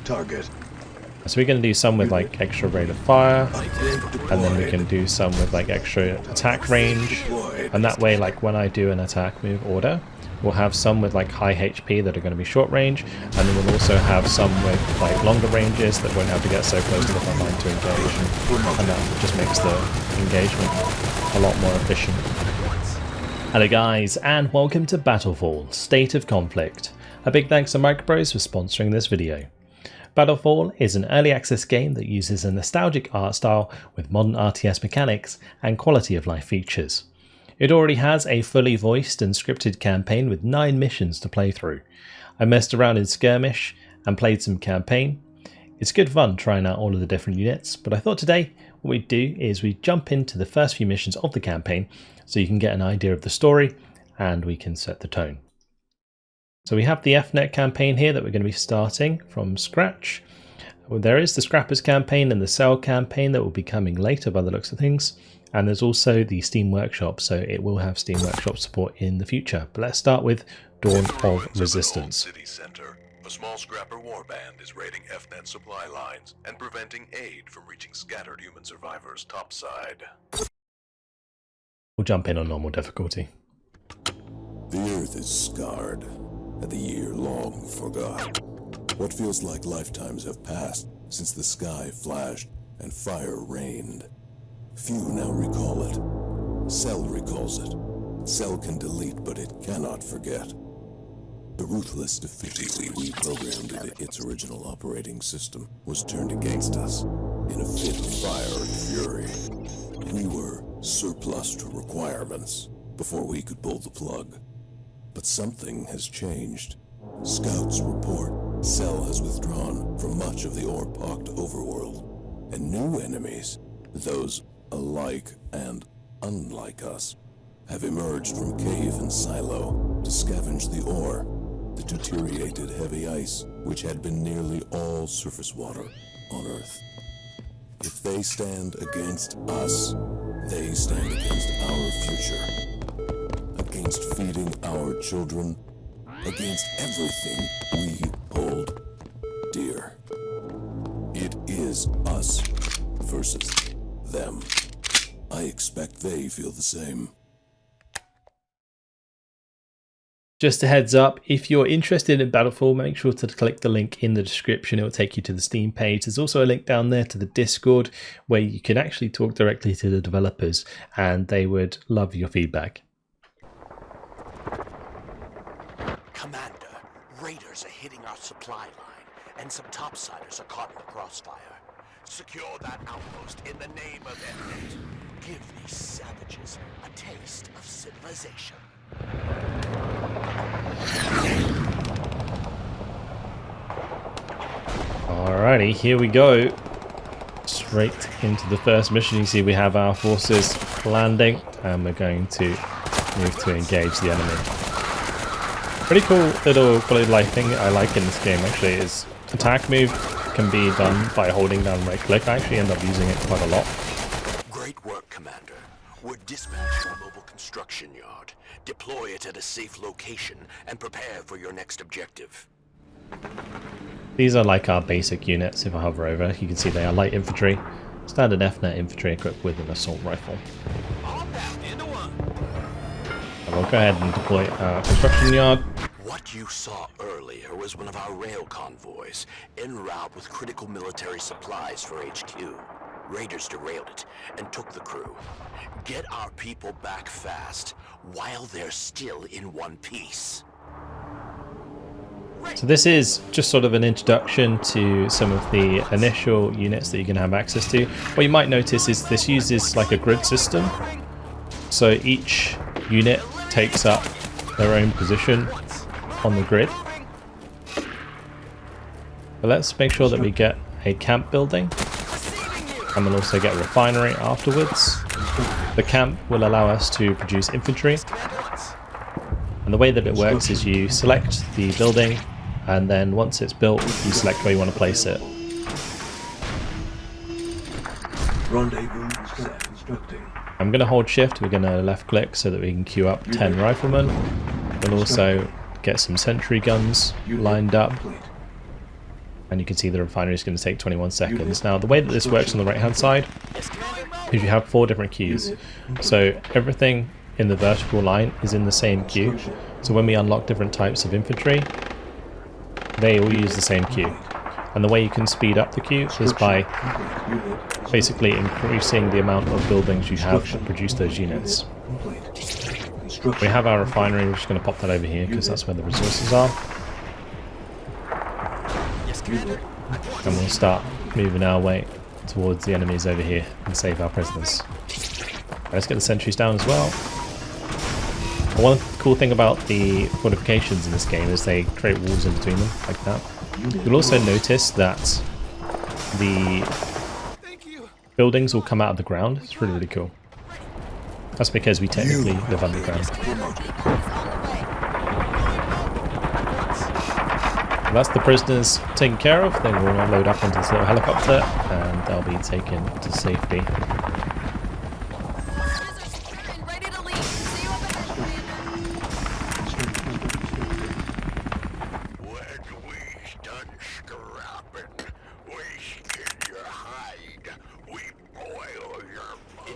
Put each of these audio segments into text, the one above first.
target. So we're going to do some with like extra rate of fire, and then we can do some with like extra attack range, and that way like when I do an attack move order, we'll have some with like high HP that are going to be short range, and then we'll also have some with like longer ranges that won't have to get so close to the front line to engage, and that just makes the engagement a lot more efficient. Hello guys, and welcome to Battlefall, State of Conflict. A big thanks to Microprose for sponsoring this video. Battlefall is an early access game that uses a nostalgic art style with modern RTS mechanics and quality of life features. It already has a fully voiced and scripted campaign with 9 missions to play through. I messed around in Skirmish and played some campaign. It's good fun trying out all of the different units, but I thought today what we'd do is we jump into the first few missions of the campaign so you can get an idea of the story and we can set the tone. So we have the FNet campaign here that we're going to be starting from scratch. Well, there is the Scrappers campaign and the Cell campaign that will be coming later by the looks of things. And there's also the Steam Workshop, so it will have Steam Workshop support in the future. But let's start with Dawn of Resistance. City center, a small scrapper warband is raiding FNet supply lines and preventing aid from reaching scattered human survivors topside. We'll jump in on normal difficulty. The Earth is scarred, and the year long forgot. What feels like lifetimes have passed since the sky flashed and fire rained. Few now recall it. Cell recalls it. Cell can delete, but it cannot forget. The ruthless deficiency we programmed into its original operating system was turned against us in a fit of fire and fury. We were surplus to requirements before we could pull the plug. But something has changed. Scouts report Cell has withdrawn from much of the ore-pocked overworld, and new enemies, those alike and unlike us, have emerged from cave and silo to scavenge the ore, the deteriorated heavy ice which had been nearly all surface water on Earth. If they stand against us, they stand against our future, against feeding our children, against everything we hold dear. It is us versus them. I expect they feel the same. Just a heads up, if you're interested in Battlefall, make sure to click the link in the description. It will take you to the Steam page. There's also a link down there to the Discord where you can actually talk directly to the developers and they would love your feedback. Commander, raiders are hitting our supply line, and some topsiders are caught in the crossfire. Secure that outpost in the name of FNet. Give these savages a taste of civilization. Alrighty, here we go. Straight into the first mission. You see we have our forces landing, and we're going to move to engage the enemy. Pretty cool little quality of life thing I like in this game actually is attack move can be done by holding down right click. I actually end up using it quite a lot. Great work, Commander. We're dispatching a mobile construction yard. Deploy it at a safe location and prepare for your next objective. These are like our basic units. If I hover over, you can see they are light infantry, standard FNet infantry equipped with an assault rifle. And we'll go ahead and deploy our construction yard. What you saw earlier was one of our rail convoys, en route with critical military supplies for HQ. Raiders derailed it and took the crew. Get our people back fast while they're still in one piece. So this is just sort of an introduction to some of the initial units that you can have access to. What you might notice is this uses like a grid system. So each unit takes up their own position on the grid. But let's make sure that we get a camp building, and we'll also get a refinery afterwards. The camp will allow us to produce infantry, and the way that it works is you select the building, and then once it's built you select where you want to place it. Rendezvous constructing. I'm going to hold shift, we're going to left click so that we can queue up 10 riflemen. We'll also get some sentry guns lined up. and you can see the refinery is going to take 21 seconds. Now, the way that this works on the right-hand side is you have 4 different queues. So everything in the vertical line is in the same queue. So when we unlock different types of infantry, they all use the same queue. And the way you can speed up the queue is by basically increasing the amount of buildings you have that produce those units. We have our refinery, we're just going to pop that over here because that's where the resources are. And we'll start moving our way towards the enemies over here and save our prisoners. Let's get the sentries down as well. One cool thing about the fortifications in this game is they create walls in between them, like that. You'll also notice that the buildings will come out of the ground. It's really, really cool. That's because we technically live underground. That's the prisoners taken care of. They will load up onto this little helicopter and they'll be taken to safety.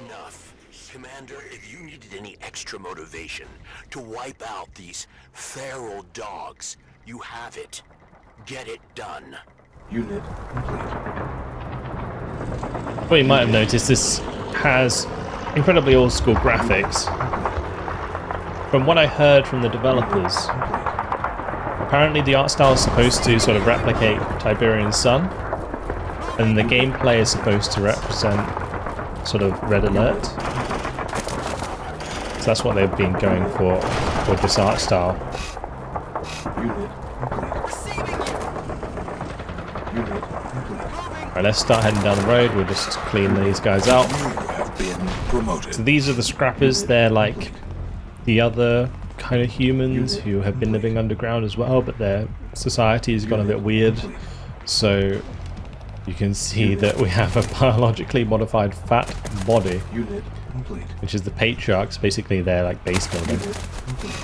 Enough. Commander, if you needed any extra motivation to wipe out these feral dogs, you have it. Get it done. Unit complete. Well, you might have noticed this has incredibly old school graphics. From what I heard from the developers, apparently the art style is supposed to sort of replicate Tiberian's Sun, and the gameplay is supposed to represent sort of Red Alert. So that's what they've been going for with this art style. Unit complete. Unit complete. Alright, let's start heading down the road. We'll just clean these guys out. You have been promoted. So these are the scrappers. They're like the other kind of humans who have been living underground as well, but their society has gone a bit weird. So you can see that we have a biologically modified fat body, Unit complete. which is the patriarchs. Basically, they're like base building, Unit complete.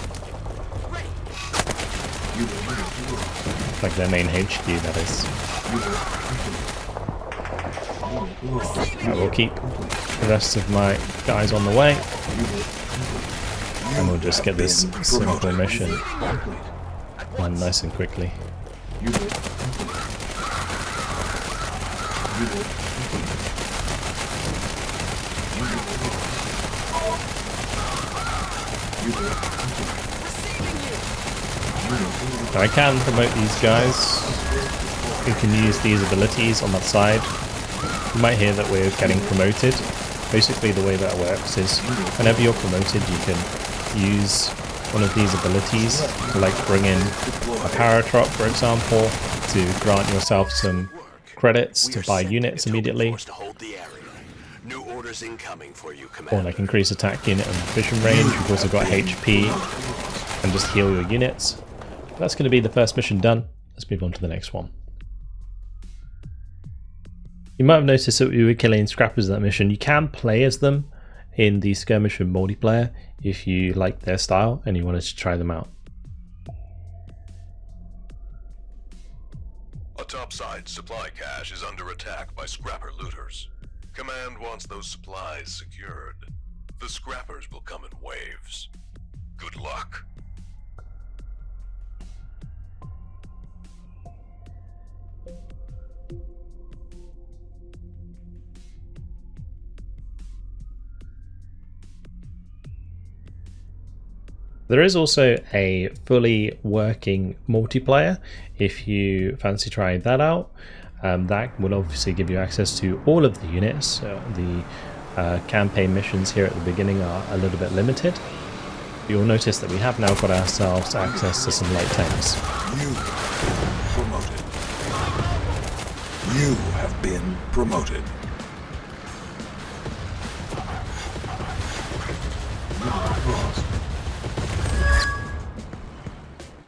Unit complete. like their main HQ. That is. Unit complete. Unit lost. Right, we'll keep the rest of my guys on the way, and we'll just get this simple mission done nice and quickly. Unit complete. Unit complete. Unit complete. Now I can promote these guys. We can use these abilities on that side. You might hear that we're getting promoted. Basically the way that works is whenever you're promoted you can use one of these abilities to like bring in a paratrop, for example, to grant yourself some credits to buy units immediately, New orders incoming for you, or Commander. like increase attack unit and vision range. You've also got HP and just heal your units. That's going to be the first mission done. Let's move on to the next one. You might have noticed that we were killing scrappers in that mission. You can play as them in the skirmish and multiplayer if you like their style and you wanted to try them out. A topside supply cache is under attack by scrapper looters. Command wants those supplies secured. The scrappers will come in waves. Good luck. There is also a fully working multiplayer if you fancy trying that out. That will obviously give you access to all of the units. The campaign missions here at the beginning are a little bit limited. You'll notice that we have now got ourselves access to some light tanks. You promoted. You have been promoted. Unit lost.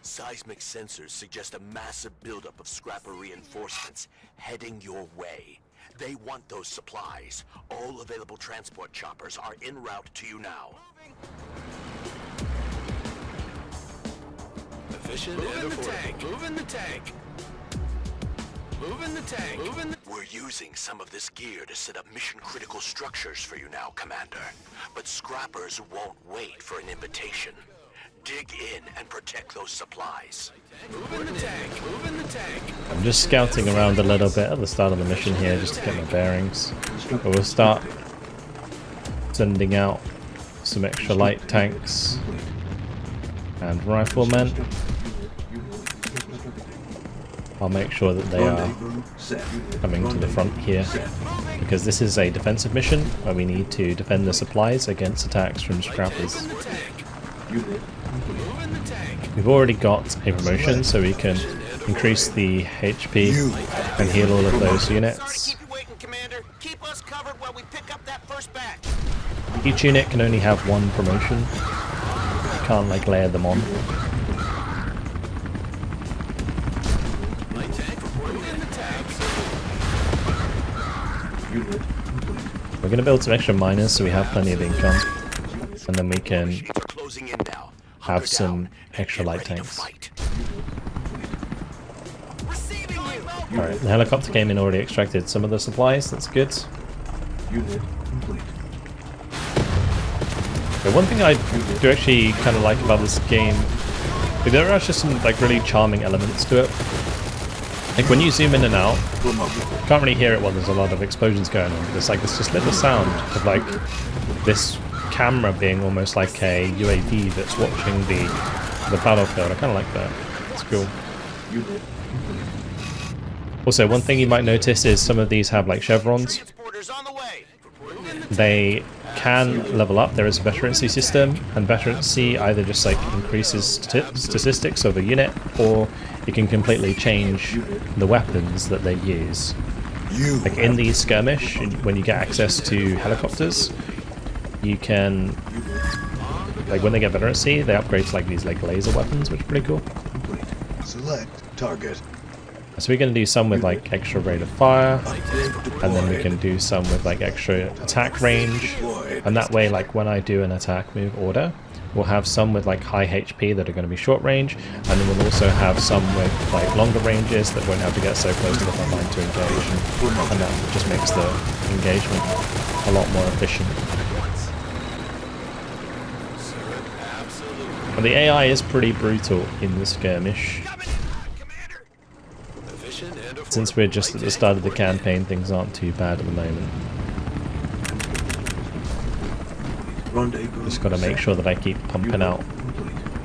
Seismic sensors suggest a massive buildup of scrapper reinforcements heading your way. They want those supplies. All available transport choppers are en route to you now. Efficient and affordable. Moving the tank. We're using some of this gear to set up mission-critical structures for you now, Commander. But scrappers won't wait for an invitation. Dig in and protect those supplies. I'm just scouting around a little bit at the start of the mission here just to get my bearings. But we'll start sending out some extra light tanks and riflemen. I'll make sure that they are coming to the front here, because this is a defensive mission where we need to defend the supplies against attacks from scrappers. We've already got a promotion, so we can increase the HP and heal all of those units. Each unit can only have one promotion. You can't like layer them on. We're going to build some extra miners so we have plenty of income, and then we can have some extra light tanks. Alright, the helicopter came in, already extracted some of the supplies, that's good. But one thing I do actually kind of like about this game, there are actually some like really charming elements to it. Like when you zoom in and out, you can't really hear it when there's a lot of explosions going on. There's like this just little sound of like this camera being almost like a UAV that's watching the battlefield. I kind of like that. It's cool. Also, one thing you might notice is some of these have like chevrons. They can level up. There is a veterancy system, and veterancy either just like increases statistics of a unit, or you can completely change the weapons that they use. Like in the skirmish, when you get access to helicopters, you can, like when they get veterancy, they upgrade to like these like laser weapons, which is pretty cool. Select target. So we're going to do some with like extra rate of fire, and then we can do some with like extra attack range, and that way like when I do an attack move order, we'll have some with like high HP that are going to be short range, and then we'll also have some with like longer ranges that won't have to get so close to the front line to engage, and that just makes the engagement a lot more efficient. And the AI is pretty brutal in the skirmish. Since we're just at the start of the campaign, things aren't too bad at the moment. Just gotta make sure that I keep pumping out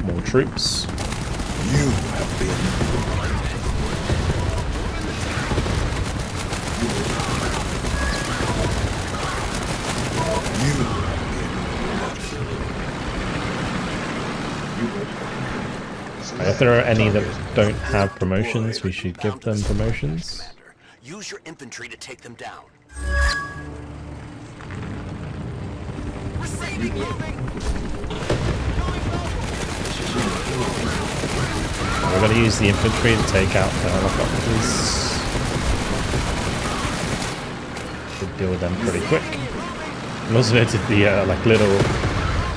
more troops. You have been. If there are any that don't have promotions, we should give them promotions. Use your infantry to take them down. We're going to use the infantry to take out the helicopters. We'll deal with them pretty quick. And also noted the like little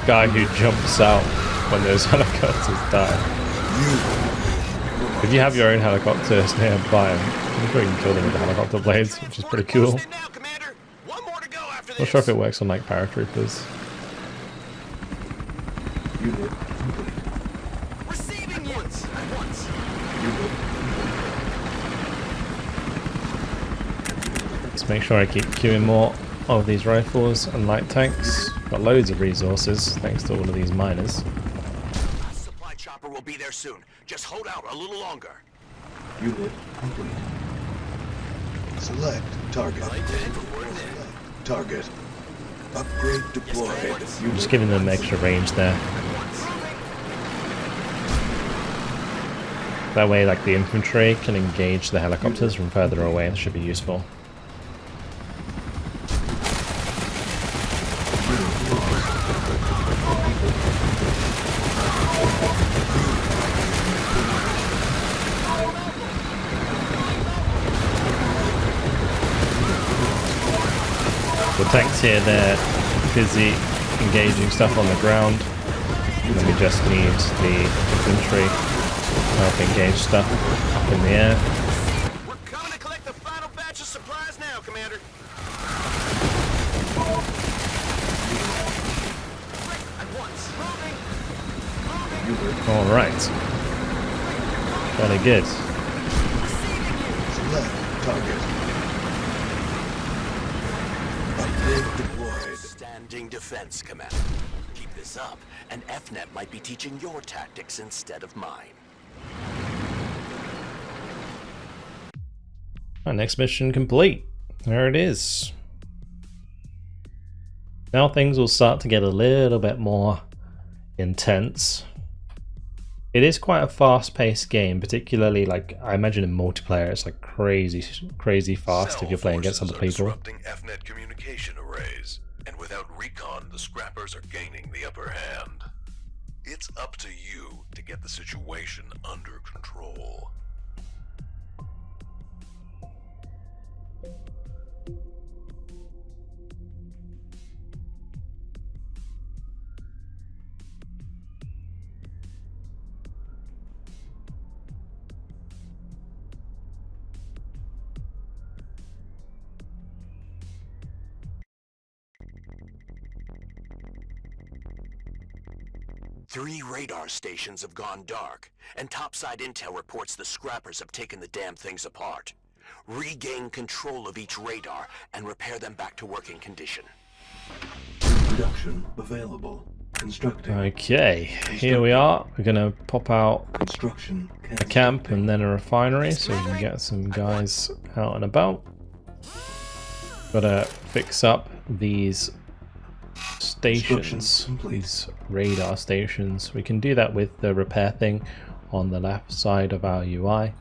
guy who jumps out when those helicopters die. If you have your own helicopter nearby, I'm sure you can kill them with the helicopter blades, which is pretty cool. Not sure if it works on like paratroopers. Let's make sure I keep queuing more of these rifles and light tanks. Got loads of resources thanks to all of these miners. Supply chopper will be there soon. Just hold out a little longer. Unit complete. Select target. Target. Upgrade deployed. I'm just giving them extra range there. That way, like the infantry can engage the helicopters from further away. That should be useful. The tanks here, they're busy engaging stuff on the ground, and then we just need the infantry to help engage stuff up in the air. Commander. At once. Moving. Alright. Very good. Select target. Upgrade deployed. Standing defense, Commander. Keep this up, and FNet might be teaching your tactics instead of mine. Our next mission complete. There it is. Now things will start to get a little bit more intense. It is quite a fast-paced game, particularly like I imagine in multiplayer it's like crazy fast if you're playing against other people. Disrupting FNet communication arrays, and without recon, the scrappers are gaining the upper hand. It's up to you to get the situation under control. Three radar stations have gone dark, and topside intel reports the scrappers have taken the damn things apart. Regain control of each radar and repair them back to working condition. Reduction available. Constructing. Okay, here we are. We're gonna pop out Construction. a camp and then a refinery so we can get some guys out and about. Gotta fix up these stations, these radar stations. We can do that with the repair thing on the left side of our UI.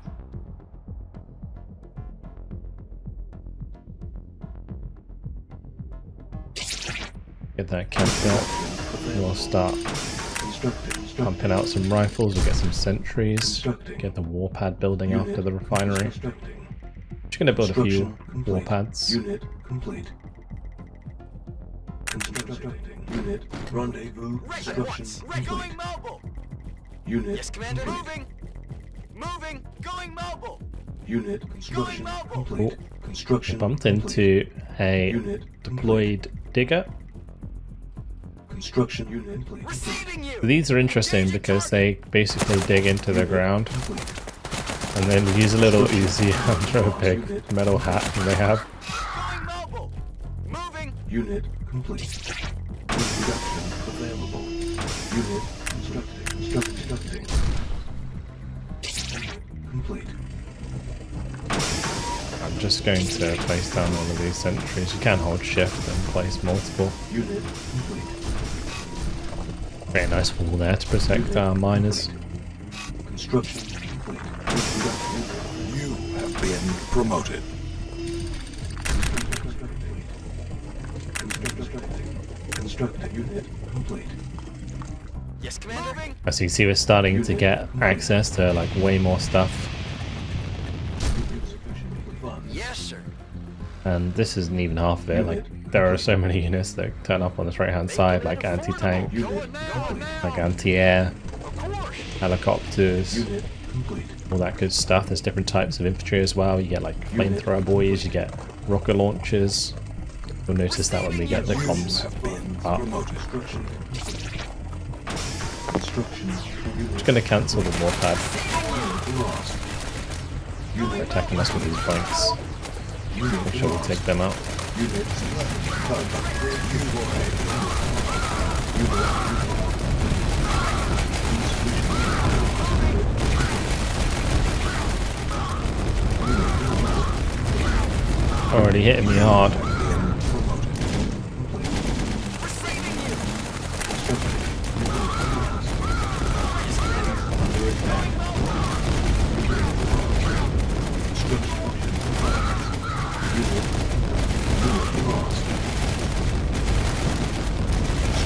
Get that camped out. We'll start pumping out some rifles. We'll get some sentries. Get the warpad building after the refinery. Just gonna build a few warpads. Unit complete. Constructing. Unit rendezvous. Construction complete. Going mobile. Unit Yes, Commander. complete. Moving. Going mobile. Unit construction Going mobile. complete. Construction Bumped complete. into a Unit deployed digger. Construction unit complete. Receiving you. These are interesting because they basically dig into the ground Complete. and then use a little Uzi under a big metal hat that they have. Going mobile. Moving. Unit complete. Reduction available. Unit constructing. Complete. I'm just going to place down all of these sentries. You can hold shift and place multiple. Unit complete. Very nice wall there to protect our miners. Construction complete. You have been promoted. Constructing unit complete. Yes, Commander. Moving. As you see, we're starting to get access to like way more stuff. Yes, sir. And this isn't even half of it. Like there are so many units that turn up on this right hand side, like anti-tank, Unit complete. like anti-air, Of course. helicopters, Unit complete. all that good stuff. There's different types of infantry as well. You get like flamethrower boys, you get rocket launchers. You'll notice that when we get the comms up. Promoted. Construction. Construction. Just gonna cancel the warpad. Lost. They're attacking us with these blanks. Make sure we take them out. Unit select. Target. Unit. Already hitting me hard.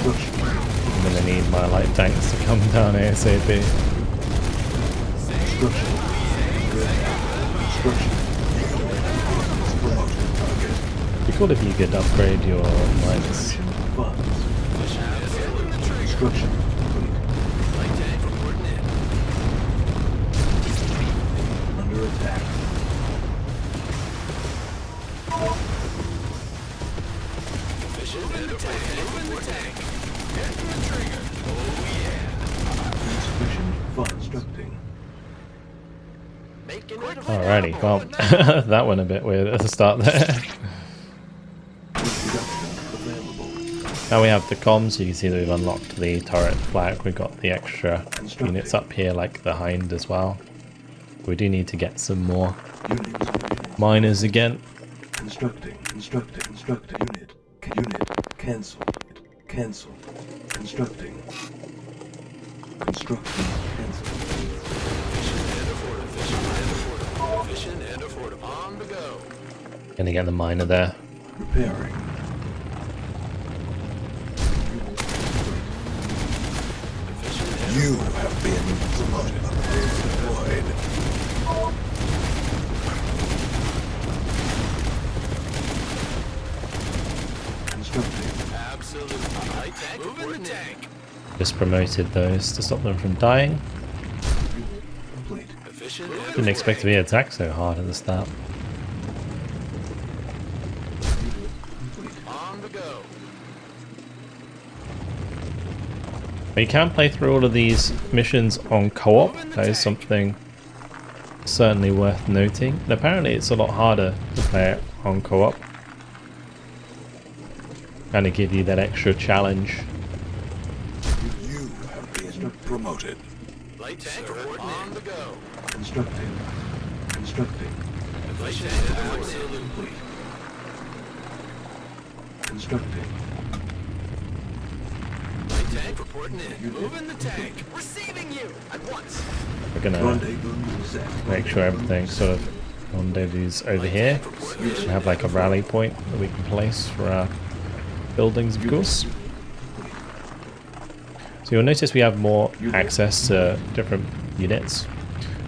I'm gonna need my light tanks to come down ASAP. It'd be cool if you could upgrade your miners. Construction. Under attack. Insufficient funds. Constructing. Alrighty, well, that went a bit weird at the start there. Reduction available. Now we have the comms, you can see that we've unlocked the turret flag, we've got the extra units up here like the hind as well. We do need to get some more Unit. miners again. Constructing. Unit. Cancelled. Constructing. Cancelled. Efficient and affordable. On the go. Gonna get the miner there. Repairing. You have been promoted. Deployed. Constructing. Absolutely. Light tank. Moving the tank. Just promoted those to stop them from dying. Complete. Efficient. Didn't expect to be attacked so hard at the start. On the go. You can play through all of these missions on co-op. That is something certainly worth noting. And apparently it's a lot harder to play it on co-op. Kind of give you that extra challenge. You have been promoted. Light tank on the go. Constructing. Efficient. Absolutely. Complete. Constructing. Light tank reporting in. Moving the tank. Receiving you at once. We're gonna Rendezvous set. make sure everything sort of rendezvous over here. We should have like a rally point that we can place for our buildings, of course. So you'll notice we have more access to different units.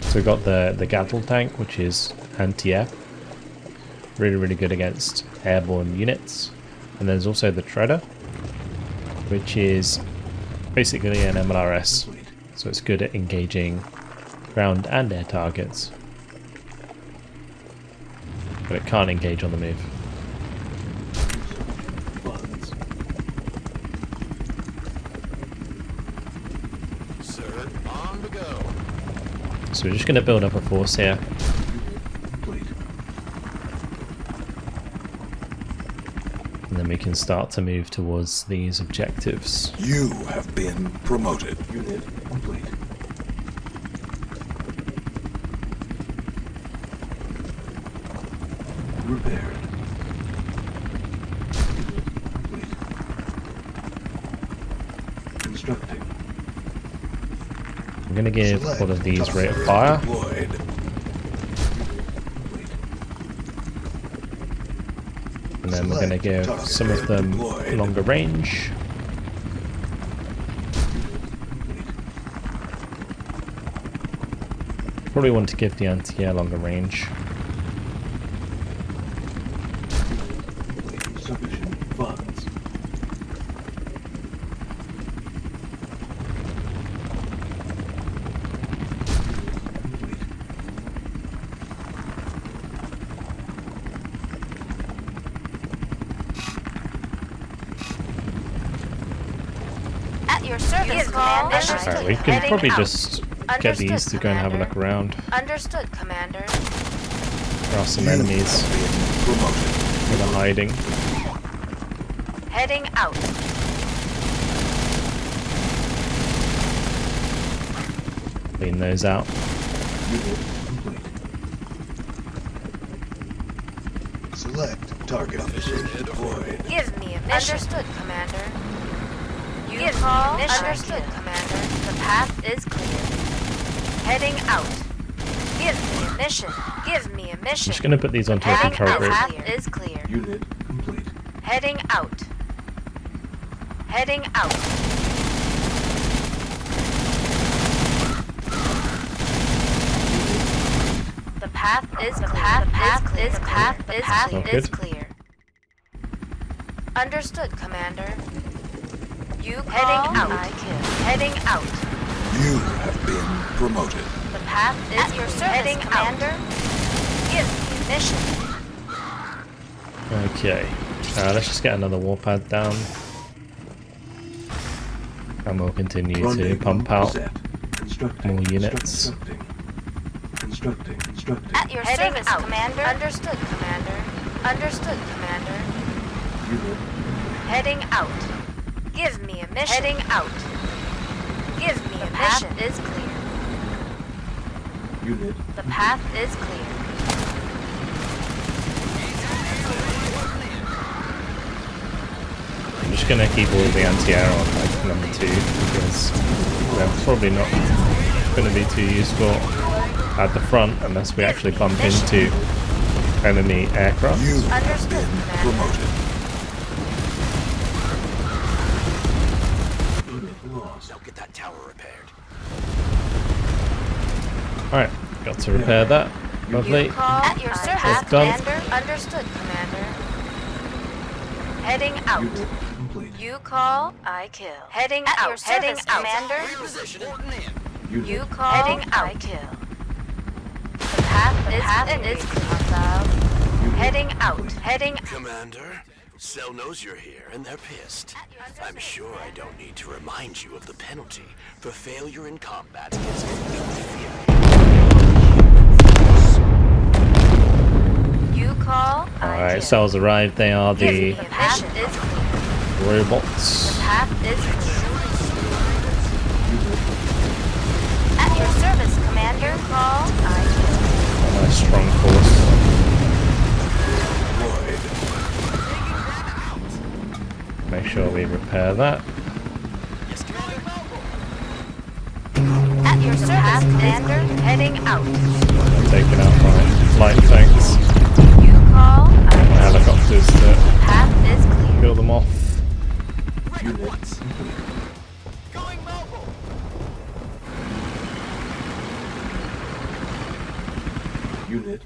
So we've got the Gattle tank, which is anti-air. Really good against airborne units. And there's also the Treader, which is basically an MLRS. So it's good at engaging ground and air targets. But it can't engage on the move. Funds. Sir, on the go. So we're just going to build up a force here. Complete. And then we can start to move towards these objectives. You have been promoted. Unit complete. Repaired. Complete. Constructing. I'm going to give all of these rate of fire. Deployed. Complete. And then we're going to give some of them longer range. Probably want to give the anti-air longer range. Sufficient funds. Complete. At your service, Commander. Alright, we can Heading probably out. just get these to go and have a look around. Understood, Commander. There are some enemies that are hiding. Heading out. Clean those out. Unit complete. Select target. Deployed. Give me a mission. Understood, Commander. You give call. Understood, Commander. The path is clear. Heading out. Give me a mission. Give me a I'm mission. just going to put these onto a Heading control out. group. Path is clear. Unit complete. Heading out. Heading out. The path is clear. The path is clear. Understood, Commander. You heading out. Heading out. You have been promoted. The path is at your service, heading Commander. Give me a mission. Okay. Let's just get another warpad down. And we'll continue to Rendezvous pump out set. Constructing. more units. Constructing. At your service, Commander. Understood, Commander. Understood, Commander. Unit. Heading out. Give me a mission. Heading out. Give me a mission. The path is clear. Unit. The path is clear. I'm just gonna keep all the anti-air on like number 2 because they're probably not gonna be too useful at the front unless we actually bump into enemy aircraft. Understood, Commander. Unit lost. Now get that tower repaired. Alright, got to repair that. Lovely. You call at your service, done. Commander. Understood, Commander. Heading out. Unit complete. You call, I kill. Heading at out. Your service, Commander. Unit. You call, heading out. I kill. The path is hostile. Heading out. Heading. Commander, Cell knows you're here, and they're pissed. I'm sure I don't need to remind you of the penalty for failure in combat against inferior. You call, I Alright, kill. cells arrived. They are the The path is clear. robots. The path is clear. At your service, Commander. Call, I kill. A nice strong force. Make sure we repair that. At your service, Commander. Heading out. Taking out my light tanks. You call, I My kill. helicopters to The path is clear. kill them off. Unit complete. Unit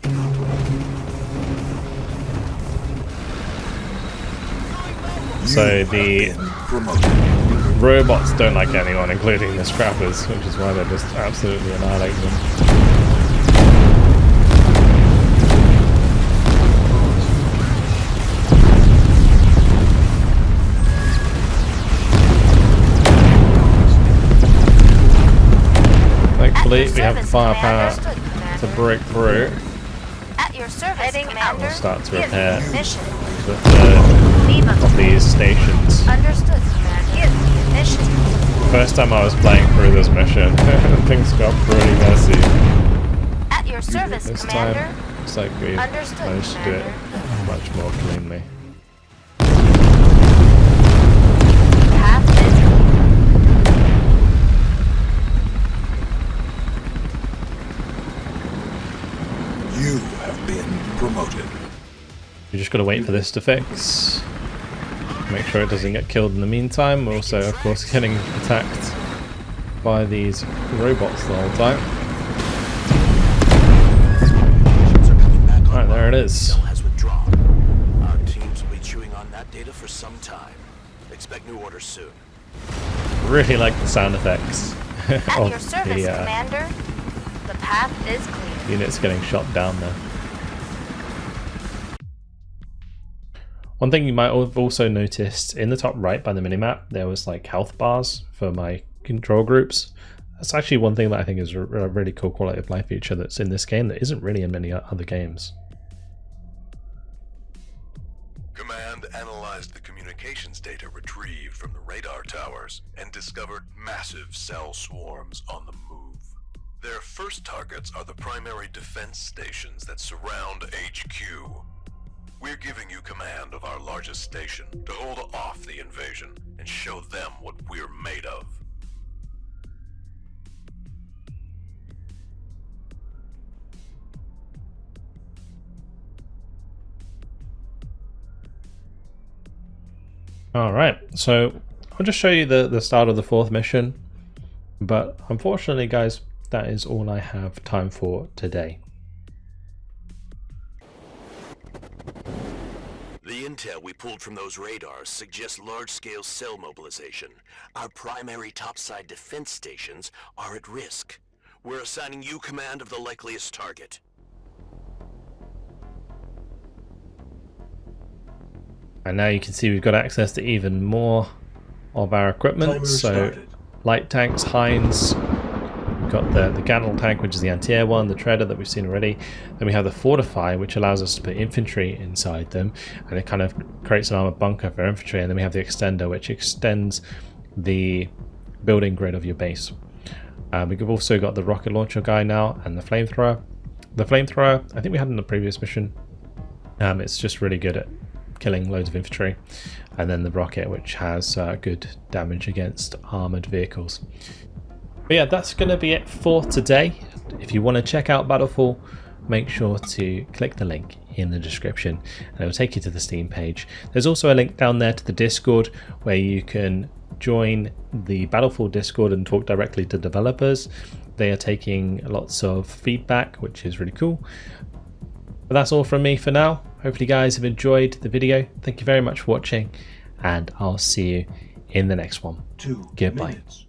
So the robots don't like anyone, including the scrappers, which is why they're just absolutely annihilating them. Thankfully, we have the firepower to break through. At your service, Commander. We'll start to Give repair me a mission. the third Leave a of these stations. Understood, Commander. Give me a mission. First time I was playing through this mission, things got pretty messy. At your service, This Commander. time, looks like we've Understood, managed to do it much more cleanly. Path is You have been promoted. We just gotta wait for this to fix. Make sure it doesn't get killed in the meantime. We're also, of course, getting attacked by these robots the whole time. Alright, there it is. Cell has withdrawn. Our teams will be chewing on that data for some time. Expect new orders soon. Really like the sound effects at your of service, the Commander. The path is clear. units getting shot down there. One thing you might have also noticed in the top right by the minimap, there was like health bars for my control groups. That's actually one thing that I think is a really cool quality of life feature that's in this game that isn't really in many other games. Command analyzed the communications data retrieved from the radar towers and discovered massive cell swarms on the move. Their first targets are the primary defense stations that surround HQ. We're giving you command of our largest station to hold off the invasion and show them what we're made of. Alright, so I'll just show you the start of the fourth mission, but unfortunately guys, that is all I have time for today. The intel we pulled from those radars suggests large-scale cell mobilization. Our primary topside defense stations are at risk. We're assigning you command of the likeliest target. And now you can see we've got access to even more of our equipment. Timer So started. light tanks, Heinz. We've got the Gattle tank, which is the anti-air one, the Treader that we've seen already. Then we have the Fortify, which allows us to put infantry inside them, and it kind of creates an armored bunker for infantry. And then we have the Extender, which extends the building grid of your base. We've also got the rocket launcher guy now, and the flamethrower. The flamethrower, I think we had in the previous mission. It's just really good at killing loads of infantry. And then the rocket, which has good damage against armored vehicles. But yeah, that's going to be it for today. If you want to check out Battlefall, make sure to click the link in the description and it will take you to the Steam page. There's also a link down there to the Discord where you can join the Battlefall Discord and talk directly to developers. They are taking lots of feedback, which is really cool. But that's all from me for now. Hopefully you guys have enjoyed the video. Thank you very much for watching, and I'll see you in the next one. 2 Goodbye. minutes.